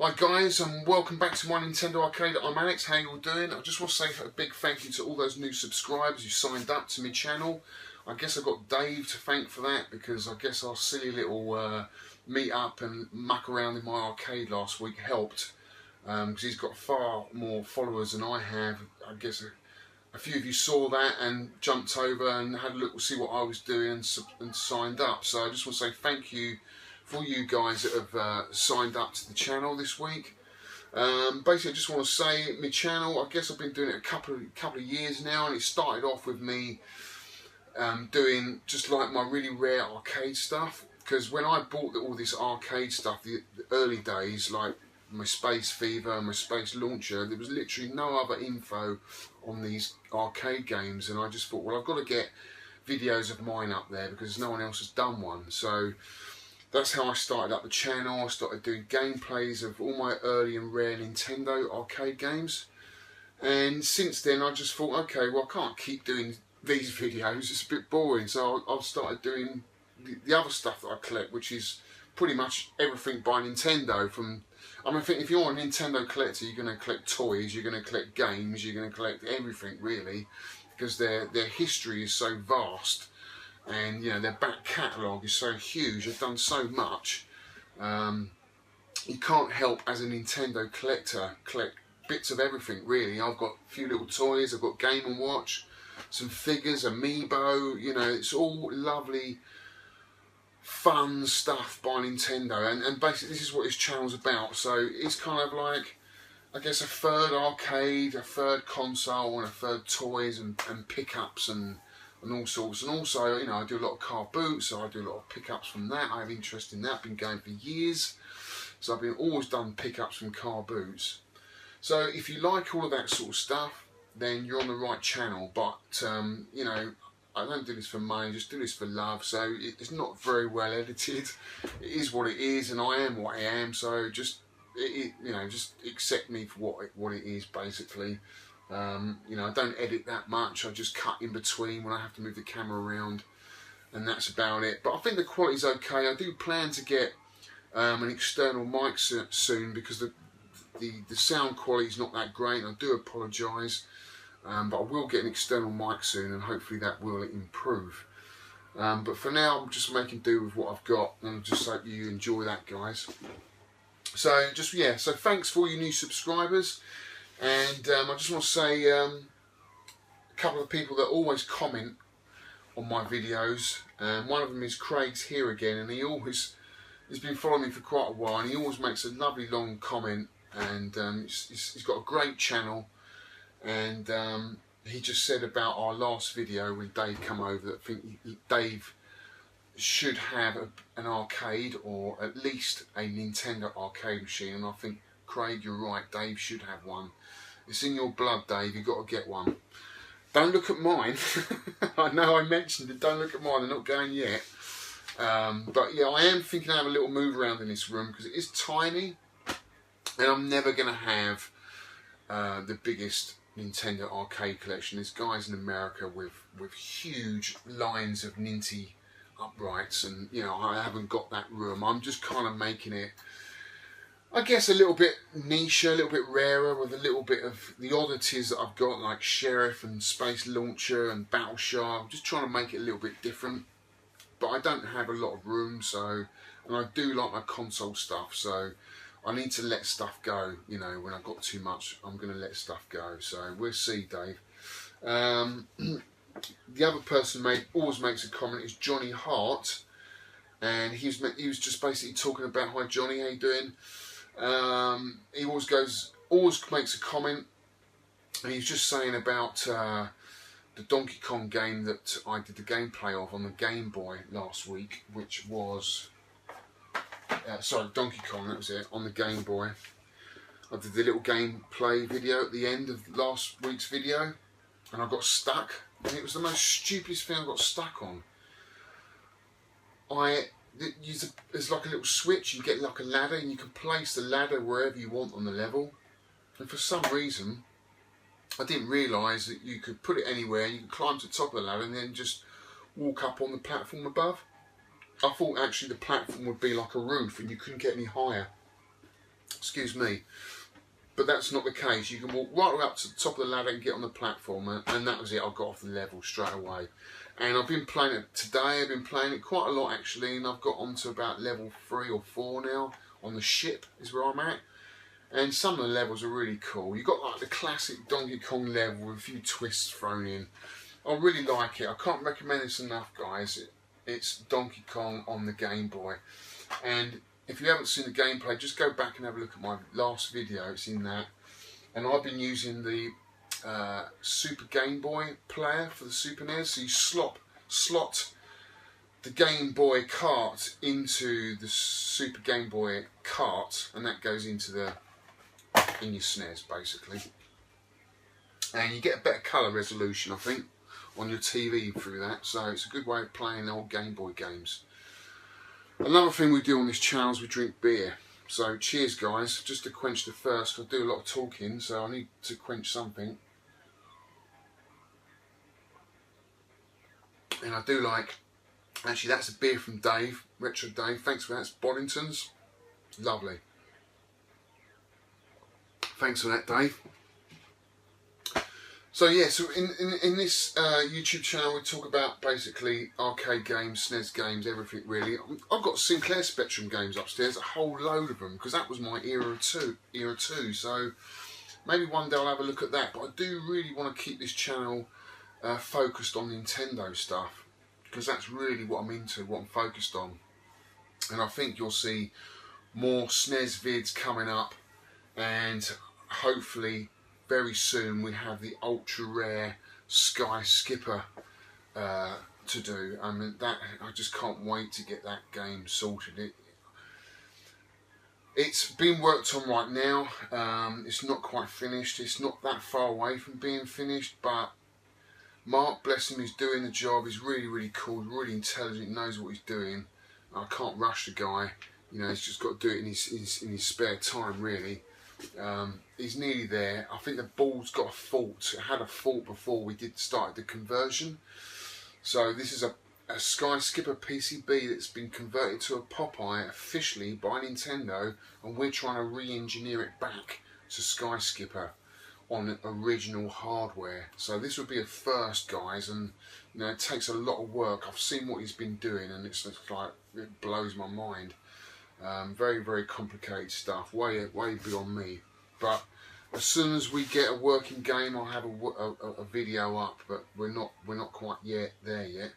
Hi guys, and welcome back to my Nintendo Arcade. I'm Alex, how you all doing? I just want to say a big thank you to all those new subscribers who signed up to my channel. I guess I got Dave to thank for that, because I guess our silly little meet up and muck around in my arcade last week helped. Because he's got far more followers than I have. I guess a few of you saw that and jumped over and had a look to see what I was doing and signed up. So I just want to say thank you for you guys that have signed up to the channel this week. Basically, I just want to say my channel, I guess I've been doing it a couple of years now, and it started off with me doing just like my really rare arcade stuff. Because when I bought all this arcade stuff, the early days, like my Space Fever and my Space Launcher, there was literally no other info on these arcade games, and I just thought, well, I've got to get videos of mine up there because no one else has done one. So that's how I started up the channel. I started doing gameplays of all my early and rare Nintendo arcade games, and since then I just thought, okay, well, I can't keep doing these videos, it's a bit boring, so I've started doing the other stuff that I collect, which is pretty much everything by Nintendo. I think if you're a Nintendo collector, you're going to collect toys, you're going to collect games, you're going to collect everything really, because their history is so vast. And you know, their back catalogue is so huge, they've done so much. You can't help, as a Nintendo collector, collect bits of everything really. I've got a few little toys, I've got Game & Watch, some figures, Amiibo, you know, it's all lovely, fun stuff by Nintendo. And basically this is what this channel's about. So it's kind of like, I guess, a third arcade, a third console, and a third toys and pickups and all sorts. And also, you know, I do a lot of car boots, so I do a lot of pickups from that. I have interest in that, been going for years. So I've always done pickups from car boots. So if you like all of that sort of stuff, then you're on the right channel. But, you know, I don't do this for money, just do this for love. So it's not very well edited. It is what it is, and I am what I am. So just, you know, just accept me for what it is, basically. You know, I don't edit that much, I just cut in between when I have to move the camera around, and that's about it. But I think the quality's okay. I do plan to get an external mic soon, because the sound quality is not that great, and I do apologise, but I will get an external mic soon, and hopefully that will improve. But for now, I'm just making do with what I've got, and I just hope you enjoy that, guys. So just, yeah, so thanks for all you new subscribers. And I just want to say a couple of people that always comment on my videos. One of them is Craig's here again, and he's been following me for quite a while, and he always makes a lovely long comment. And he's got a great channel. And he just said about our last video when Dave come over that I think Dave should have an arcade, or at least a Nintendo arcade machine. And I think, Craig, you're right, Dave should have one. It's in your blood, Dave, you've got to get one. Don't look at mine. I know I mentioned it, don't look at mine, they're not going yet. But yeah, I am thinking I have a little move around in this room, because it is tiny, and I'm never going to have the biggest Nintendo arcade collection. There's guys in America with huge lines of Ninty uprights, and you know, I haven't got that room. I'm just kind of making it, I guess, a little bit niche, a little bit rarer, with a little bit of the oddities that I've got, like Sheriff and Space Launcher and Battle Shark. I'm just trying to make it a little bit different. But I don't have a lot of room, so, and I do like my console stuff, so I need to let stuff go. You know, when I've got too much, I'm going to let stuff go. So we'll see, Dave. The other person always makes a comment is Johnny Hart, and he was just basically talking about, hi Johnny, how you doing? He always makes a comment, and he's just saying about the Donkey Kong game that I did the gameplay of on the Game Boy last week, which was sorry, Donkey Kong, that was it, on the Game Boy. I did the little gameplay video at the end of last week's video, and I got stuck, and it was the most stupidest thing I got stuck on. There's like a little switch, you get like a ladder, and you can place the ladder wherever you want on the level. And for some reason, I didn't realise that you could put it anywhere, and you could climb to the top of the ladder and then just walk up on the platform above. I thought actually the platform would be like a roof and you couldn't get any higher. Excuse me. But that's not the case. You can walk right up to the top of the ladder and get on the platform, and that was it. I got off the level straight away. And I've been playing it today. I've been playing it quite a lot actually, and I've got onto about level 3 or 4 now. On the ship is where I'm at. And some of the levels are really cool. You've got like the classic Donkey Kong level with a few twists thrown in. I really like it. I can't recommend this enough, guys. It's Donkey Kong on the Game Boy. And if you haven't seen the gameplay, just go back and have a look at my last video. It's in that. And I've been using the Super Game Boy player for the Super NES. So you slot the Game Boy cart into the Super Game Boy cart, and that goes into in your SNES basically. And you get a better colour resolution, I think, on your TV through that. So it's a good way of playing old Game Boy games. Another thing we do on this channel is we drink beer. So cheers guys, just to quench the thirst. I do a lot of talking, so I need to quench something. And I do like, actually that's a beer from Dave, Retro Dave, thanks for that, it's Boddington's. Lovely. Thanks for that, Dave. So yeah, so in this YouTube channel we talk about basically arcade games, SNES games, everything really. I've got Sinclair Spectrum games upstairs, a whole load of them, because that was my era too. So maybe one day I'll have a look at that. But I do really want to keep this channel focused on Nintendo stuff, because that's really what I'm into, what I'm focused on. And I think you'll see more SNES vids coming up, and hopefully very soon we have the ultra rare Sky Skipper to do. I mean, that I just can't wait to get that game sorted. It's being worked on right now. It's not quite finished. It's not that far away from being finished, but Mark, bless him, is doing the job. He's really cool, really intelligent, knows what he's doing. I can't rush the guy. You know, he's just got to do it in his spare time, really. He's nearly there. I think the board's got a fault. It had a fault before we started the conversion. So this is a Sky Skipper PCB that's been converted to a Popeye officially by Nintendo, and we're trying to re-engineer it back to Sky Skipper on original hardware. So this would be a first, guys, and you know, it takes a lot of work. I've seen what he's been doing, and it's like, it blows my mind. Very complicated stuff, way beyond me. But as soon as we get a working game, I'll have a video up. But we're not quite there yet.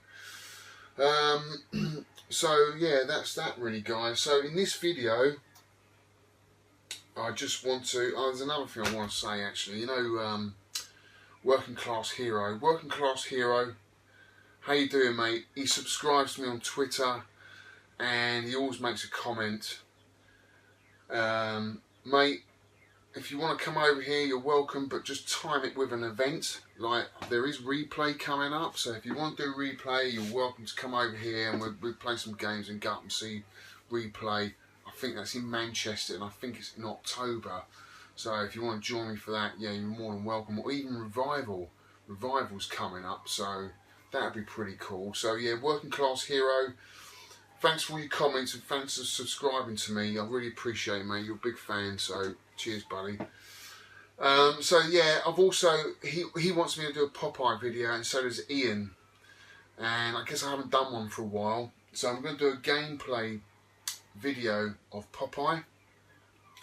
So yeah, that's that really, guys. So in this video, I just want to. Oh, there's another thing I want to say actually. You know, Working Class Hero. Working Class Hero. How you doing, mate? He subscribes to me on Twitter, and he always makes a comment. Mate, if you want to come over here, you're welcome, but just time it with an event. Like, there is replay coming up, so if you want to do replay, you're welcome to come over here, and we'll play some games and go up and see replay. I think that's in Manchester, and I think it's in October. So if you want to join me for that, yeah, you're more than welcome. Or even Revival's coming up, so that'd be pretty cool. So yeah, Working Class Hero. Thanks for all your comments and thanks for subscribing to me. I really appreciate it, mate. You're a big fan, so cheers, buddy. So yeah, I've also, he wants me to do a Popeye video, and so does Ian. And I guess I haven't done one for a while. So I'm going to do a gameplay video of Popeye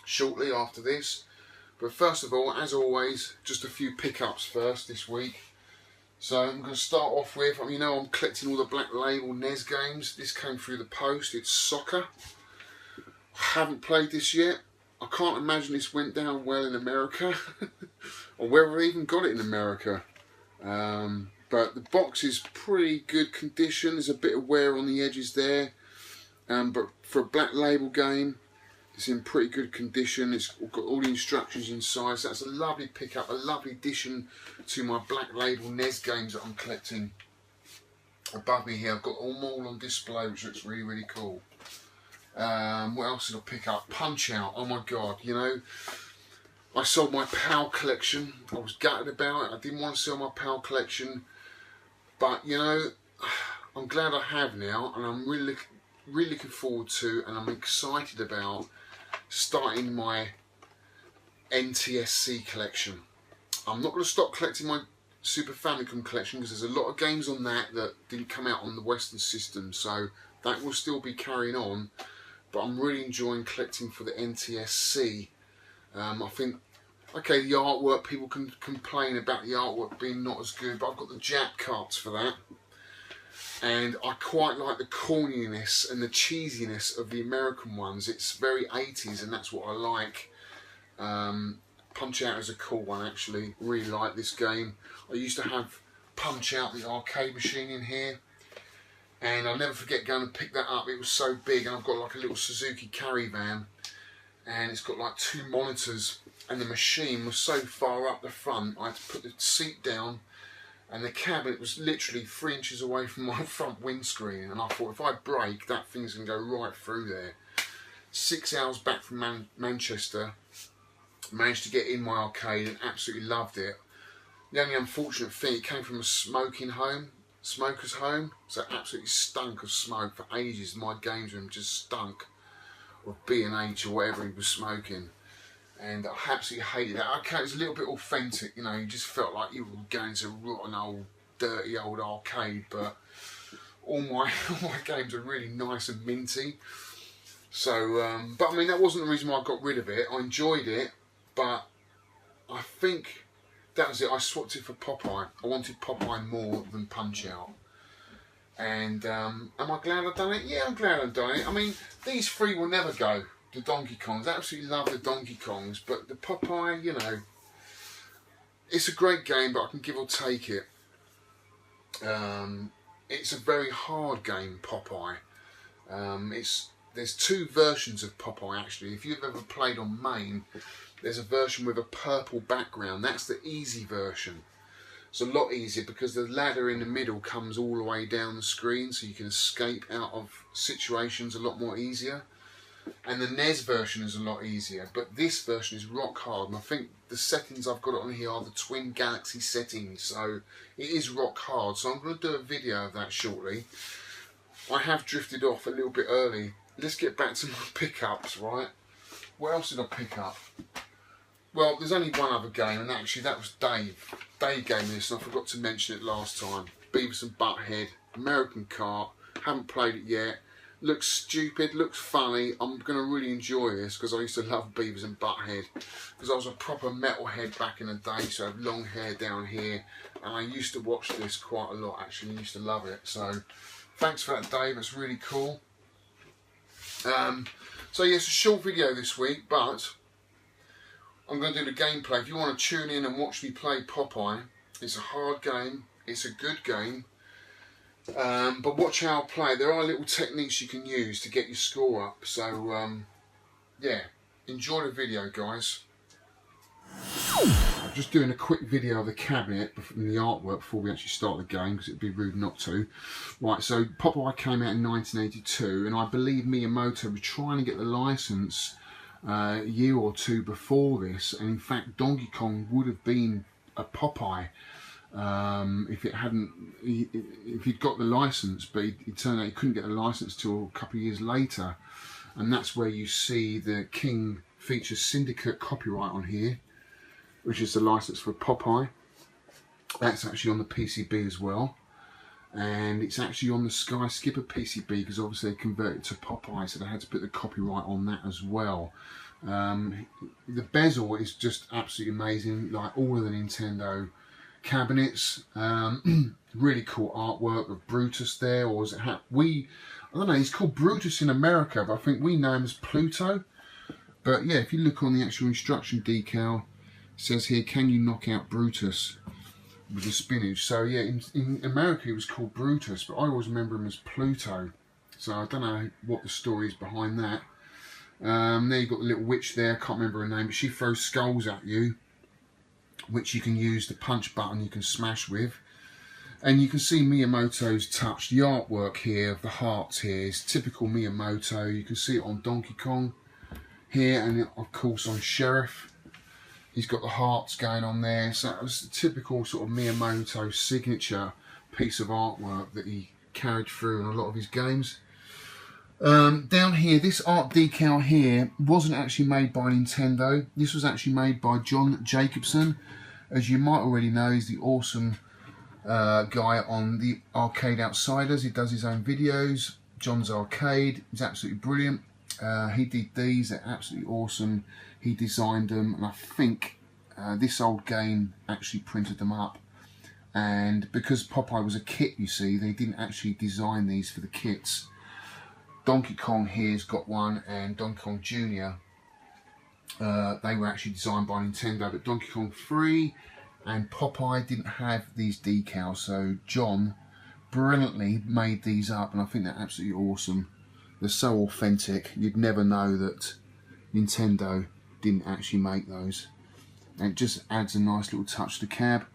shortly after this. But first of all, as always, just a few pickups first this week. So I'm going to start off with, you know, I'm collecting all the Black Label NES games. This came through the post. It's Soccer. I haven't played this yet. I can't imagine this went down well in America. Or whether I even got it in America. But the box is pretty good condition. There's a bit of wear on the edges there. But for a Black Label game, it's in pretty good condition. It's got all the instructions inside. So that's a lovely pickup, a lovely addition to my Black Label NES games that I'm collecting. Above me here, I've got them all on display, which looks really cool. What else did I pick up? Punch Out. Oh my god, you know, I sold my PAL collection. I was gutted about it. I didn't want to sell my PAL collection, but you know, I'm glad I have now, and I'm really looking forward to, and I'm excited about starting my NTSC collection. I'm not going to stop collecting my Super Famicom collection because there's a lot of games on that didn't come out on the Western system, so that will still be carrying on. But I'm really enjoying collecting for the NTSC. I think, okay, the artwork, people can complain about the artwork being not as good, but I've got the Jap carts for that. And I quite like the corniness and the cheesiness of the American ones. It's very 80s, and that's what I like. Punch Out is a cool one, actually. Really like this game. I used to have Punch Out, the arcade machine, in here, and I'll never forget going to pick that up. It was so big, and I've got like a little Suzuki carry van, and it's got like 2 monitors, and the machine was so far up the front I had to put the seat down, and the cabinet was literally 3 inches away from my front windscreen, and I thought, if I break, that thing's going to go right through there. 6 hours back from Manchester, managed to get in my arcade and absolutely loved it. The only unfortunate thing, it came from a smoker's home, so it absolutely stunk of smoke for ages. My games room just stunk of B&H or whatever he was smoking, and I absolutely hated that. Okay, it was a little bit authentic, you know, you just felt like you were going to a rotten old, dirty old arcade, but all my games are really nice and minty. So, but I mean, that wasn't the reason why I got rid of it. I enjoyed it, but I think that was it. I swapped it for Popeye. I wanted Popeye more than Punch Out. And am I glad I've done it? Yeah, I'm glad I've done it. I mean, these 3 will never go. The Donkey Kongs. I absolutely love the Donkey Kongs, but the Popeye, you know, it's a great game, but I can give or take it. It's a very hard game, Popeye. There's 2 versions of Popeye, actually. If you've ever played on MAME, there's a version with a purple background. That's the easy version. It's a lot easier because the ladder in the middle comes all the way down the screen, so you can escape out of situations a lot more easier. And the NES version is a lot easier, but this version is rock hard, and I think the settings I've got on here are the Twin Galaxy settings, so it is rock hard. So I'm going to do a video of that shortly. I have drifted off a little bit early. Let's get back to my pickups, right? What else did I pick up? Well, there's only one other game, and actually that was Dave. Dave gave me this, and I forgot to mention it last time. Beavis and Butthead, American Kart. Haven't played it yet. Looks stupid, looks funny. I'm going to really enjoy this because I used to love Beavis and Butthead. Because I was a proper metalhead back in the day, so I have long hair down here. And I used to watch this quite a lot, actually. I used to love it. So, thanks for that, Dave. It's really cool. So yeah, it's a short video this week, but I'm going to do the gameplay. If you want to tune in and watch me play Popeye, it's a hard game, it's a good game, but watch how I play. There are little techniques you can use to get your score up, so yeah, enjoy the video, guys. I'm just doing a quick video of the cabinet and the artwork before we actually start the game, because it'd be rude not to. Right, so Popeye came out in 1982, and I believe Miyamoto was trying to get the license a year or 2 before this, and in fact Donkey Kong would have been a Popeye if he'd got the license, but it turned out he couldn't get the license till a couple of years later, and that's where you see the King Features Syndicate copyright on here, which is the license for Popeye. That's actually on the PCB as well, and it's actually on the Sky Skipper PCB because obviously they converted to Popeye, so they had to put the copyright on that as well. The bezel is just absolutely amazing, like all of the Nintendo cabinets. Really cool artwork of Brutus there, or is it I don't know, he's called Brutus in America, but I think we know him as Pluto. But yeah, if you look on the actual instruction decal, it says here, can you knock out Brutus with the spinach? So yeah, in America he was called Brutus, but I always remember him as Pluto. So I don't know what the story is behind that. There you've got the little witch there, I can't remember her name, but she throws skulls at you, which you can use the punch button you can smash with. And you can see Miyamoto's touch. The artwork here of the hearts here is typical Miyamoto. You can see it on Donkey Kong here, and of course on Sheriff. He's got the hearts going on there. So it was a typical sort of Miyamoto signature piece of artwork that he carried through in a lot of his games. Down here, this art decal here wasn't actually made by Nintendo. This was actually made by John Jacobson. As you might already know, he's the awesome guy on the Arcade Outsiders. He does his own videos. John's Arcade, he's absolutely brilliant. He did these, they're absolutely awesome. He designed them, and I think this old game actually printed them up. And because Popeye was a kit, you see, they didn't actually design these for the kits. Donkey Kong here's got one, and Donkey Kong Jr. They were actually designed by Nintendo, but Donkey Kong 3 and Popeye didn't have these decals, so John brilliantly made these up, and I think they're absolutely awesome. They're so authentic, you'd never know that Nintendo didn't actually make those. And it just adds a nice little touch to the cab.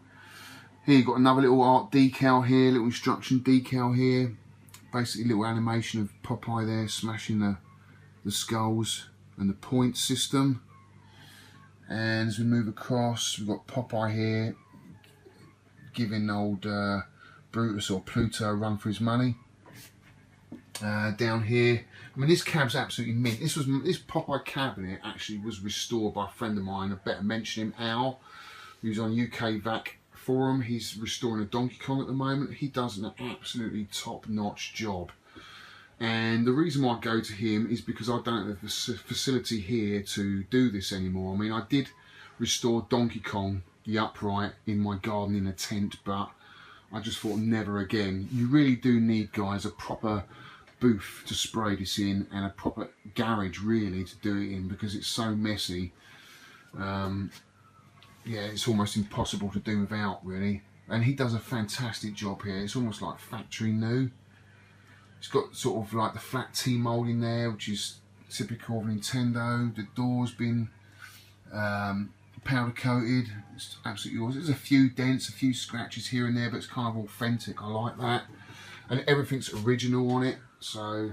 Here you've got another little art decal here, little instruction decal here. Basically a little animation of Popeye there smashing the skulls and the point system. And as we move across, we've got Popeye here giving old Brutus or Pluto a run for his money. Down here, I mean, this cab's absolutely mint. This Popeye cabinet actually was restored by a friend of mine. I better mention him, Al, who's on UK VAC forum. He's restoring a Donkey Kong at the moment. He does an absolutely top-notch job, and the reason why I go to him is because I don't have the facility here to do this anymore. I mean, I did restore Donkey Kong the upright in my garden in a tent, but I just thought never again. You really do need, guys, a proper booth to spray this in and a proper garage really to do it in, because it's so messy. Yeah, it's almost impossible to do without, really. And he does a fantastic job here. It's almost like factory new. It's got sort of like the flat T-mold in there, which is typical of Nintendo. The door's been powder coated. It's absolutely awesome. There's a few dents, a few scratches here and there, but it's kind of authentic. I like that. And everything's original on it, so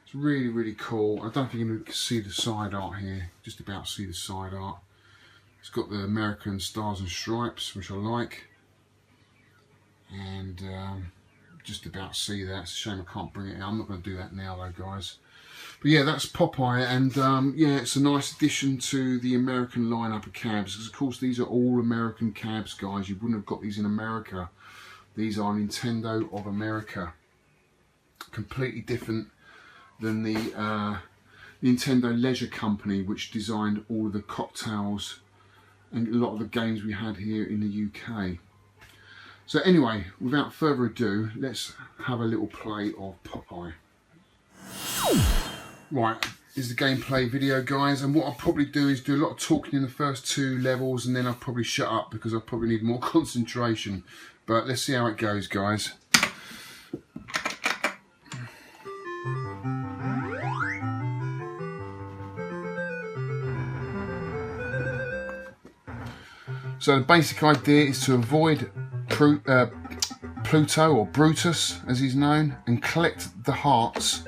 it's really, really cool. I don't think you can see the side art here. Just about see the side art. It's got the American stars and stripes, which I like, and just about see that. It's a shame I can't bring it out. I'm not going to do that now though, guys. But yeah, that's Popeye, and yeah, it's a nice addition to the American lineup of cabs, because of course these are all American cabs, guys. You wouldn't have got these in America. These are Nintendo of America. Completely different than the Nintendo Leisure Company, which designed all of the cocktails and a lot of the games we had here in the UK. So anyway, without further ado, let's have a little play of Popeye. Right, this is the gameplay video, guys, and what I'll probably do is do a lot of talking in the first 2 levels, and then I'll probably shut up because I probably need more concentration. But let's see how it goes, guys. So the basic idea is to avoid Pluto, or Brutus as he's known, and collect the hearts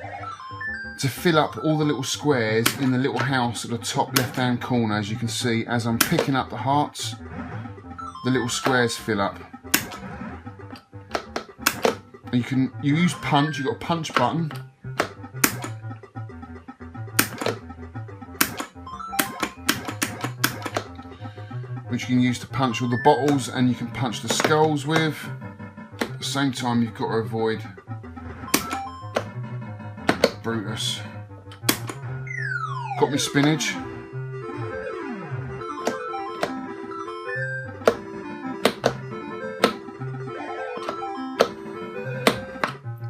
to fill up all the little squares in the little house at the top left hand corner. As you can see, as I'm picking up the hearts, the little squares fill up. And you use punch. You've got a punch button. Which you can use to punch all the bottles, and you can punch the skulls with. At the same time, you've got to avoid Brutus. Got me spinach.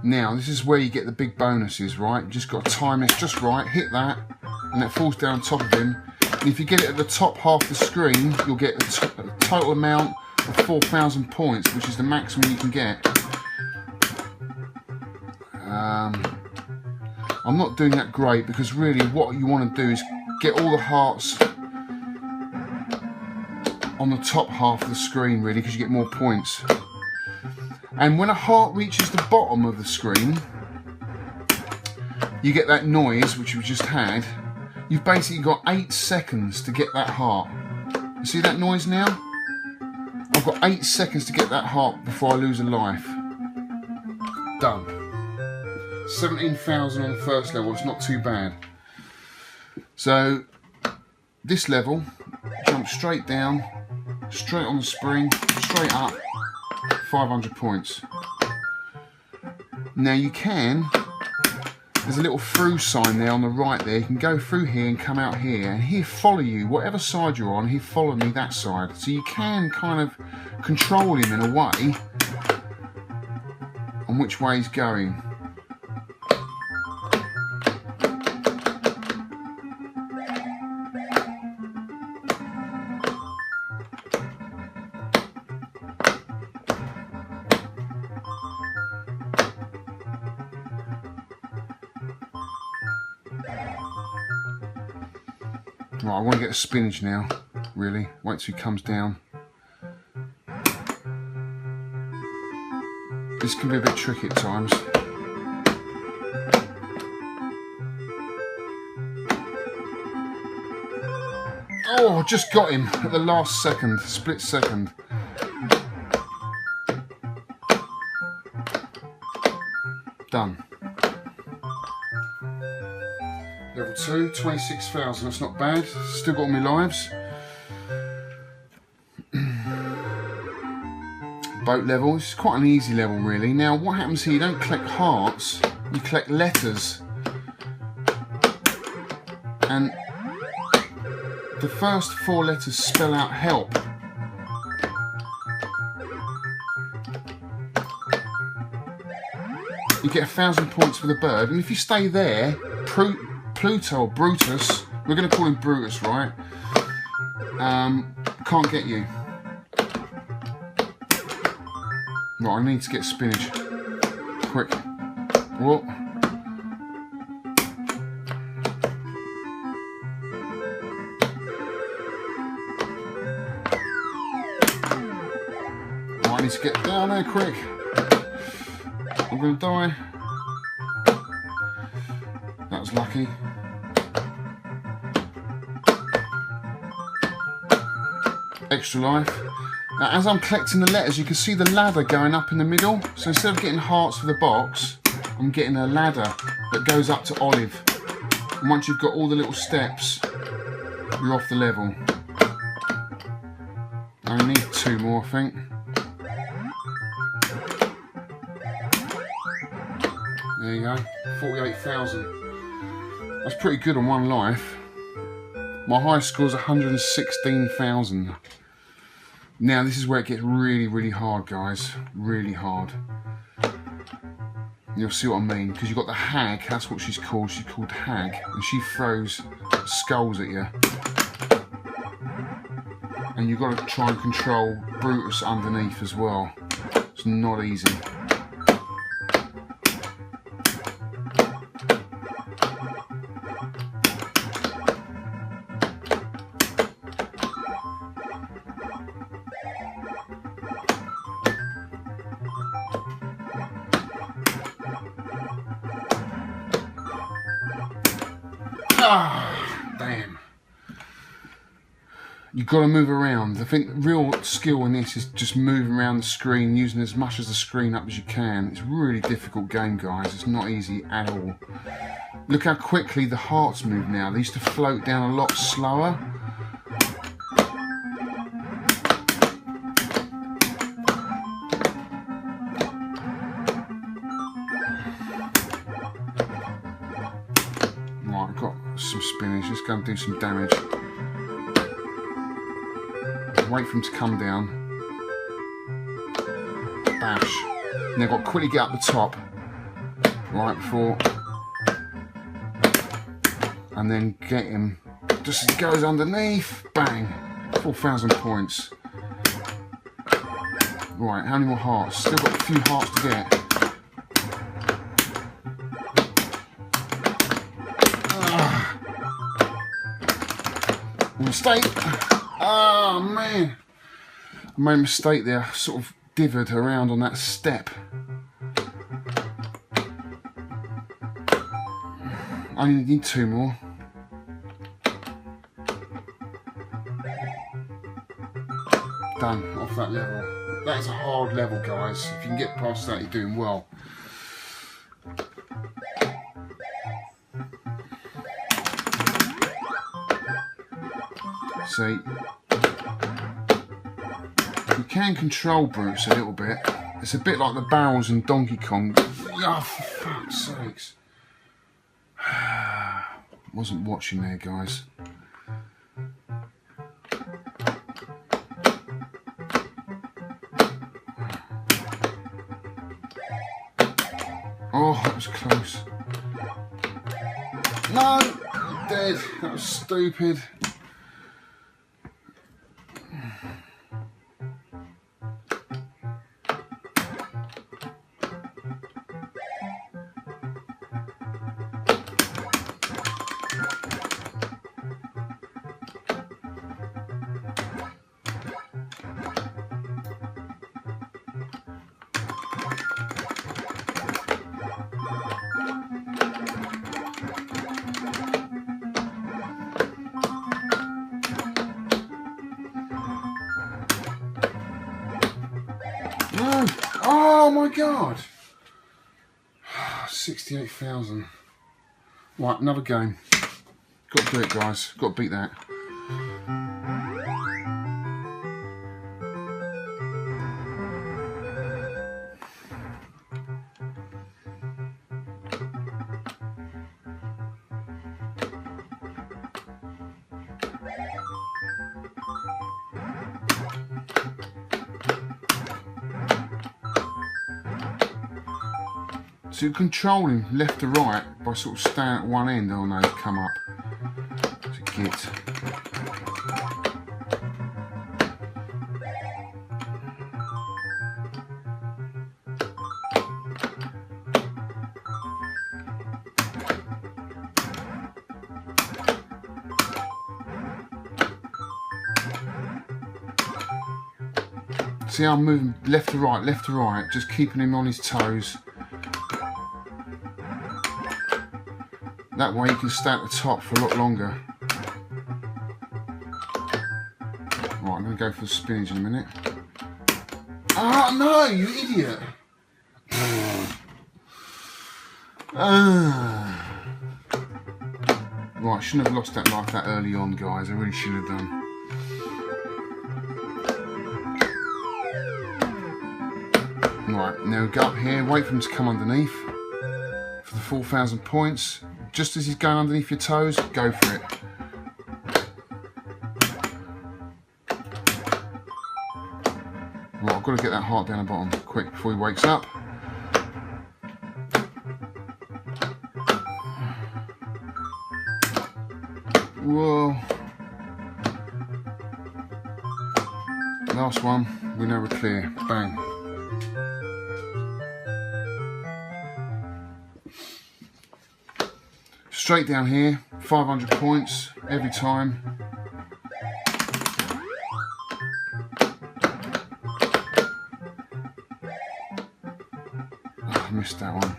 Now, this is where you get the big bonuses, right? You just got to time this just right, hit that, and that falls down on top of him. And if you get it at the top half of the screen, you'll get a total amount of 4,000 points, which is the maximum you can get. I'm not doing that great, because really what you want to do is get all the hearts on the top half of the screen, really, because you get more points. And when a heart reaches the bottom of the screen, you get that noise, which we just had. You've basically got 8 seconds to get that heart. You see that noise now? I've got 8 seconds to get that heart before I lose a life. Done. 17,000 on the first level, it's not too bad. So this level, jump straight down, straight on the spring, straight up, 500 points. Now you can, there's a little through sign there on the right there, you can go through here and come out here, and he'll follow you, whatever side you're on, he'll follow me that side. So you can kind of control him in a way on which way he's going. Right, I want to get the spinach now, really. Wait till he comes down. This can be a bit tricky at times. Oh, I just got him at the last second, split second. Done. Level 2, 26,000, that's not bad. Still got all my lives. Boat level, it's quite an easy level really. Now what happens here, you don't collect hearts, you collect letters. And the first 4 letters spell out help. You get 1,000 points for the bird, and if you stay there, Pluto or Brutus, we're going to call him Brutus, right? Can't get you. Right, I need to get spinach. Quick. What? Right, I need to get down there quick. I'm going to die. That was lucky. Extra life. Now as I'm collecting the letters, you can see the ladder going up in the middle. So instead of getting hearts for the box, I'm getting a ladder that goes up to olive. And once you've got all the little steps, you're off the level. I only need 2 more, I think. There you go, 48,000. That's pretty good on 1 life. My highest score is 116,000. Now this is where it gets really, really hard, guys. Really hard. You'll see what I mean, because you've got the hag, that's what she's called. She's called Hag, and she throws skulls at you. And you've got to try and control Brutus underneath as well. It's not easy. Ah, damn. You've got to move around. I think real skill in this is just moving around the screen, using as much of the screen up as you can. It's a really difficult game, guys. It's not easy at all. Look how quickly the hearts move now. They used to float down a lot slower. Right, I've got some spinach. Let's go and do some damage. Wait for him to come down. Bash. Now I've got to quickly get up the top. Right before. And then get him. Just as he goes underneath. Bang. 4,000 points. Right, how many more hearts? Still got a few hearts to get. Mistake. Oh man, I made a mistake there. I sort of dithered around on that step. I only need 2 more. Done, off that level. That is a hard level, guys. If you can get past that, you're doing well. See, you can control Bruce a little bit. It's a bit like the barrels in Donkey Kong. Oh, for fuck's sakes. Wasn't watching there, guys. Oh, that was close. No! I'm dead. That was stupid. No! Oh my god! 68,000. Right, another game. Got to do it, guys. Got to beat that. So you control him left to right by sort of staying at one end. Oh no, he's come up. It's a git. See how I'm moving left to right, just keeping him on his toes. That way you can stay at the top for a lot longer. Right, I'm going to go for the spinach in a minute. Ah, no, you idiot! Right, I shouldn't have lost that life that early on, guys. I really shouldn't have done. Right, now go up here, wait for him to come underneath for the 4,000 points. Just as he's going underneath your toes, go for it. Right, I've got to get that heart down the bottom quick before he wakes up. Whoa. Last one, we know we're clear. Bang. Straight down here, 500 points every time. Oh, I missed that one.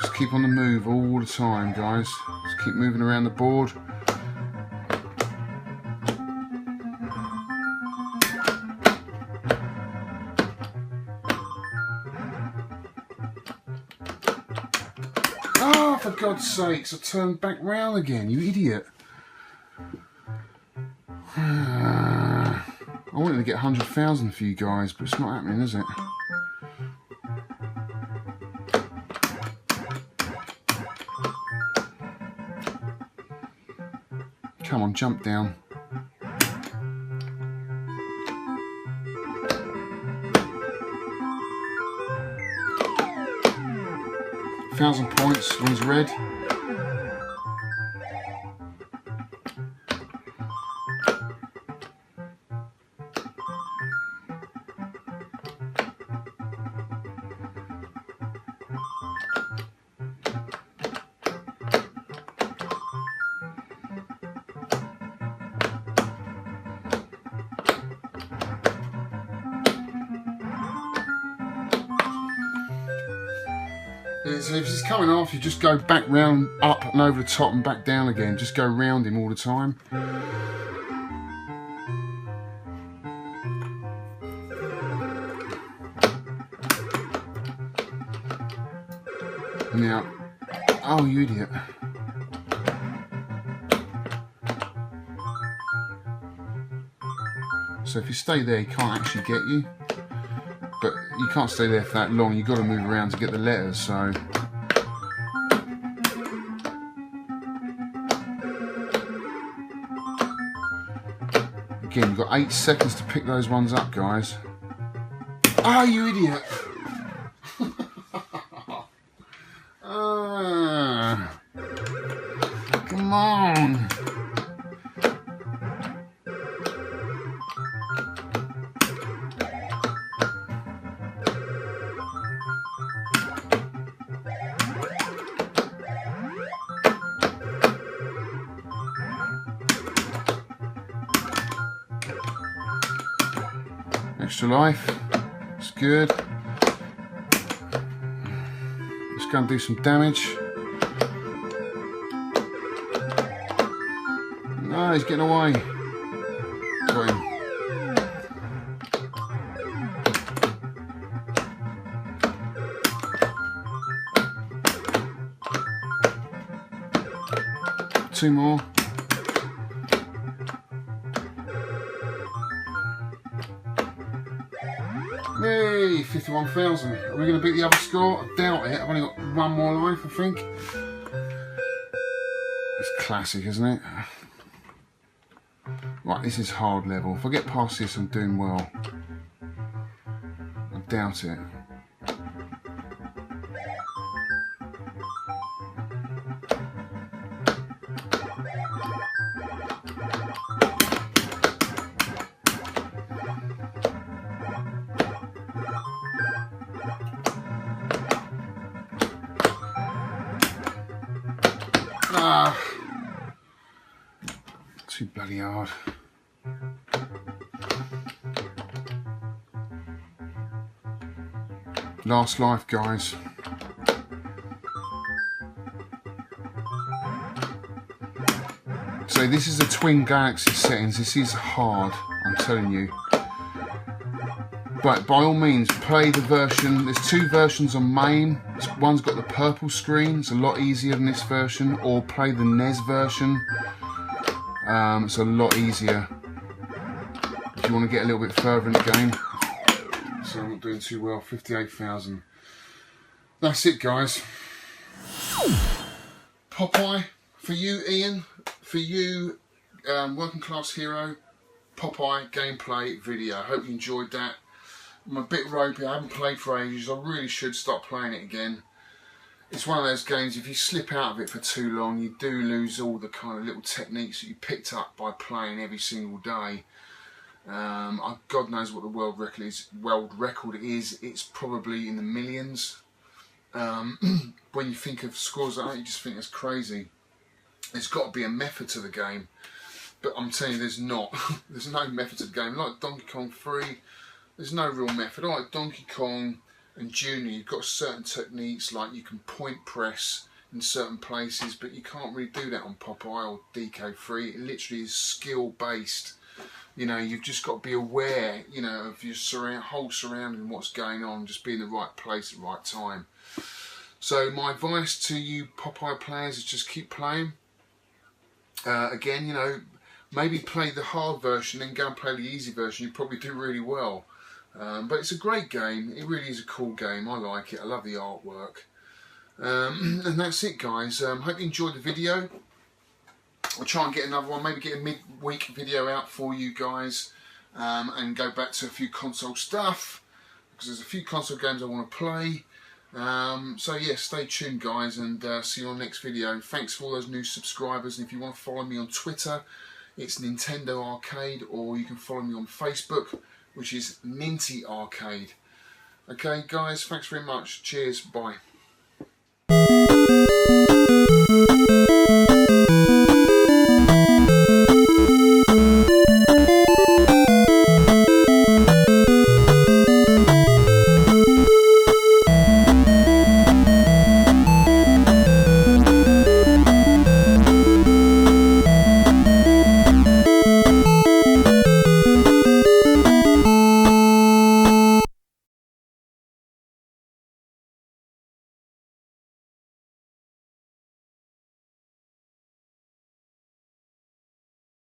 Just keep on the move all the time, guys. Just keep moving around the board. Oh, for God's sakes, I turned back round again, you idiot. I wanted to get 100,000 for you guys, but it's not happening, is it? Come on, jump down. £1,000 points when he's red. So if he's coming off, you just go back round, up and over the top and back down again. Just go round him all the time. Now, oh you idiot. So if you stay there, he can't actually get you. But you can't stay there for that long, you've got to move around to get the letters, so... Again, you've got 8 seconds to pick those ones up, guys. Ah, you idiot! Come on! Extra life, it's good. Let's go and do some damage. No, he's getting away. Got him. Two more. Yay, 51,000. Are we going to beat the other score? I doubt it. I've only got one more life, I think. It's classic, isn't it? Right, this is hard level. If I get past this, I'm doing well. I doubt it. Ah, too bloody hard. Last life, guys. So this is the Twin Galaxy settings. This is hard, I'm telling you. But by all means, play the version. There's 2 versions on main. One's got the purple screen. It's a lot easier than this version. Or play the NES version. It's a lot easier if you want to get a little bit further in the game. So I'm not doing too well. 58,000. That's it, guys. Popeye for you, Ian. For you, working class hero. Popeye gameplay video. I hope you enjoyed that. I'm a bit ropey, I haven't played for ages, I really should start playing it again. It's one of those games, if you slip out of it for too long, you do lose all the kind of little techniques that you picked up by playing every single day. God knows what the world record is, it's probably in the millions. When you think of scores like that, you just think it's crazy. There's got to be a method to the game, but I'm telling you there's not. There's no method to the game, like Donkey Kong 3. There's no real method. Like Donkey Kong and Junior, you've got certain techniques, like you can point press in certain places, but you can't really do that on Popeye or DK3. It literally is skill based. You know, you've just got to be aware, you know, of your whole surrounding and what's going on, just be in the right place at the right time. So my advice to you Popeye players is just keep playing. Again, you know, maybe play the hard version and go and play the easy version. You probably do really well. But it's a great game. It really is a cool game. I like it. I love the artwork. And that's it, guys. Hope you enjoyed the video. I'll try and get another one. Maybe get a mid-week video out for you guys. And go back to a few console stuff. Because there's a few console games I want to play. So yeah, stay tuned, guys. And see you on the next video. Thanks for all those new subscribers. And if you want to follow me on Twitter, it's Nintendo Arcade. Or you can follow me on Facebook, which is Ninty Arcade. Okay, guys, thanks very much. Cheers, bye.